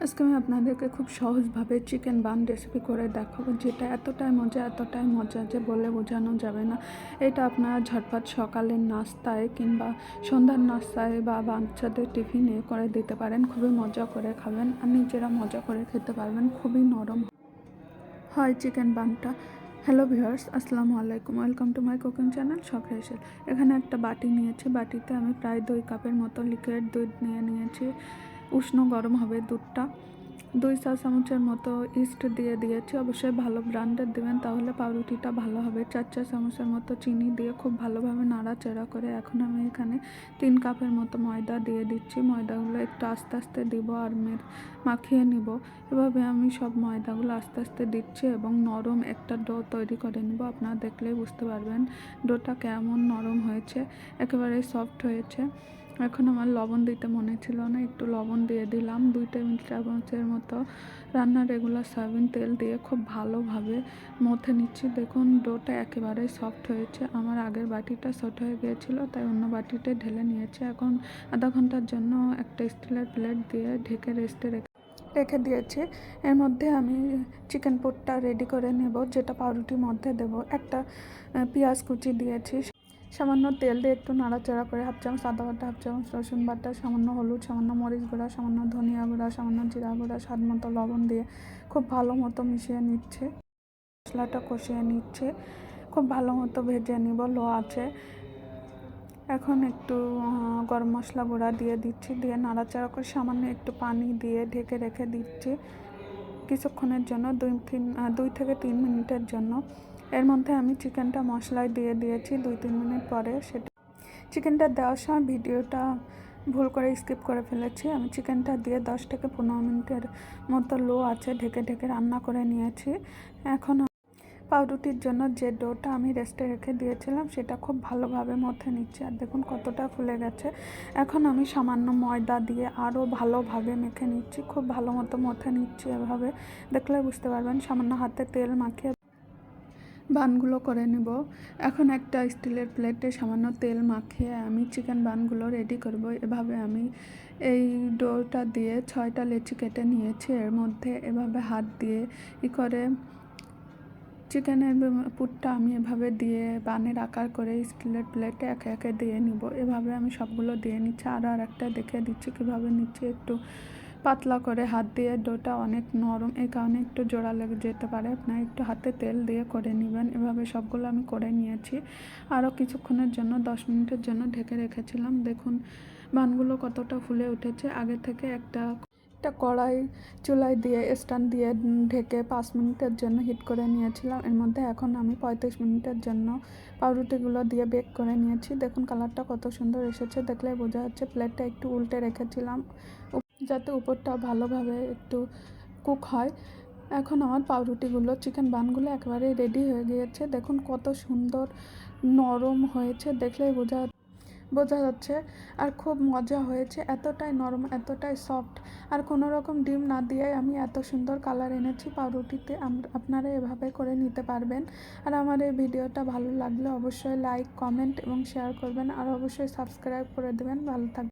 আজকে আমি আপনাদেরকে খুব সহজভাবে চিকেন বান রেসিপি করে দেখাবো, যেটা এতটাই মজা যে বলে বোঝানো যাবে না। এটা আপনারা ঝটপট সকালের নাস্তায় কিংবা সন্ধ্যার নাস্তায় বা বাচ্চাদের টিফিনে করে দিতে পারেন। খুবই মজা করে খাবেন আর নিজেরা মজা করে খেতে পারবেন। খুবই নরম হয় চিকেন বানটা। হ্যালো ভিউয়ার্স, আসসালামু আলাইকুম, welcome to my cooking channel শখ রেসেল। এখানে একটা বাটি নিয়েছি, বাটিতে আমি প্রায় 2 কাপের মতো লিকুইড দুধ নিয়েছি। উষ্ণ গরম হবে দুধটা। 2 চা চামচের মতো ইস্ট দিয়ে দিয়েছি, অবশ্যই ভালো ব্র্যান্ডের দেবেন, তাহলে পাউরুটিটা ভালো হবে। 4 চা চামচের মতো চিনি দিয়ে খুব ভালোভাবে নাড়াচাড়া করে এখন আমি এখানে 3 কাপের মতো ময়দা দিয়ে দিচ্ছি। ময়দাগুলো একটু আস্তে আস্তে দিব আর মাখিয়ে নিব। এভাবে আমি সব ময়দাগুলো আস্তে আস্তে দিচ্ছি এবং নরম একটা ডো তৈরি করে নেব। আপনারা দেখলেই বুঝতে পারবেন ডোটা কেমন নরম হয়েছে, একেবারে সফট হয়েছে। এখন আমার লবণ দিতে মনে ছিল না, একটু লবণ দিয়ে দিলাম। 2 টেবিল চামচের মতো রান্নার রেগুলার সয়াবিন তেল দিয়ে খুব ভালোভাবে মথে নিচ্ছি। দেখুন ডোটা একেবারে সফট হয়েছে। আমার আগের বাটিটা ছোট হয়ে গিয়েছিল, তাই অন্য বাটিতে ঢেলে নিয়েছি। এখন আধা ঘন্টার জন্য একটা স্টিলের প্লেট দিয়ে ঢেকে রেস্টে রেখে দিয়েছি। এর মধ্যে আমি চিকেন পোটটা রেডি করে নেব, যেটা পাউরুটির মধ্যে দেব। একটা পেঁয়াজ কুচি দিয়েছি, সামান্য তেল দিয়ে একটু নাড়াচাড়া করে 1/2 চামচ আদা বাটা, 1/2 চামচ রসুন বাটা, সামান্য হলুদ, সামান্য মরিচ গুঁড়া, সামান্য ধনিয়া গুঁড়া, সামান্য জিরা গুঁড়া, স্বাদ মতো লবণ দিয়ে খুব ভালো মতো মিশিয়ে নিচ্ছে। মশলাটা কষিয়ে নিচ্ছে, খুব ভালো মতো ভেজে নিব লো আছে। এখন একটু গরম মশলা গুঁড়া দিয়ে দিচ্ছি, দিয়ে নাড়াচাড়া করে সামান্য একটু পানি দিয়ে ঢেকে রেখে দিচ্ছি কিছুক্ষণের জন্য, 2 থেকে 3 মিনিটের জন্য। এর মধ্যে আমি চিকেনটা মশলায় দিয়ে দিয়েছি 2-3 মিনিট পরে। চিকেনটা দেওয়ার সময় ভিডিওটা ভুল করে স্কিপ করে ফেলেছি। আমি চিকেনটা দিয়ে 10 থেকে 15 মিনিটের মতো লো আছে ঢেকে রান্না করে নিয়েছি। এখন পাউরুটির জন্য যে ডোটা আমি রেস্টে রেখে দিয়েছিলাম সেটা খুব ভালোভাবে মথে নিচ্ছি, আর দেখুন কতটা ফুলে গেছে। এখন আমি সামান্য ময়দা দিয়ে আরও ভালোভাবে মেখে নিচ্ছি, খুব ভালো মতো মথে নিচ্ছি। এভাবে দেখলে বুঝতে পারবেন। সামান্য হাতে তেল মাখিয়ে বানগুলো করে নেব। এখন একটা স্টিলের প্লেটে সামান্য তেল মাখিয়ে আমি চিকেন বানগুলো রেডি করব। এভাবে আমি এই ডোটা দিয়ে 6টা লেচি কেটে নিয়েছি। এর মধ্যে এভাবে হাত দিয়ে করে চিকেনের পুরটা আমি এভাবে দিয়ে বানের আকার করে স্টিলের প্লেটে একে একে দিয়ে নিব। এভাবে আমি সবগুলো দিয়ে নিচ্ছি। আর একটা দেখে দিচ্ছি কীভাবে নিচ্ছি। একটু পাতলা করে হাত দিয়ে, ডোটা অনেক নরম, এই কারণে একটু জোড়া লেগে যেতে পারে। আপনার একটু হাতে তেল দিয়ে করে নেবেন। এভাবে সবগুলো আমি করে নিয়েছি। আরও কিছুক্ষণের জন্য 10 মিনিটের জন্য ঢেকে রেখেছিলাম। দেখুন বানগুলো কতটা ফুলে উঠেছে। আগে থেকে একটা কড়াই চুলায় দিয়ে স্ট্যান্ড দিয়ে ঢেকে 5 মিনিটের জন্য হিট করে নিয়েছিলাম। এর মধ্যে এখন আমি 35 মিনিটের জন্য পাউরুটিগুলো দিয়ে বেক করে নিয়েছি। দেখুন কালারটা কত সুন্দর এসেছে, দেখলে বোঝা যাচ্ছে। প্লেটটা একটু উল্টে রেখেছিলাম যাতে উপরটা ভালোভাবে একটু কুক হয়। এখন আমার পাউরুটিগুলো, চিকেন বানগুলো একেবারে রেডি হয়ে গিয়েছে। দেখুন কত সুন্দর নরম হয়েছে, দেখলেই বোঝা যাচ্ছে। আর খুব মজা হয়েছে, এতটাই নরম, এতটাই সফট। আর কোনো রকম ডিম না দিয়ে আমি এত সুন্দর কালার এনেছি পাউরুটিতে। আপনারা এভাবে করে নিতে পারবেন। আর আমার এই ভিডিওটা ভালো লাগলে অবশ্যই লাইক, কমেন্ট এবং শেয়ার করবেন, আর অবশ্যই সাবস্ক্রাইব করে দেবেন। ভালো থাকবেন।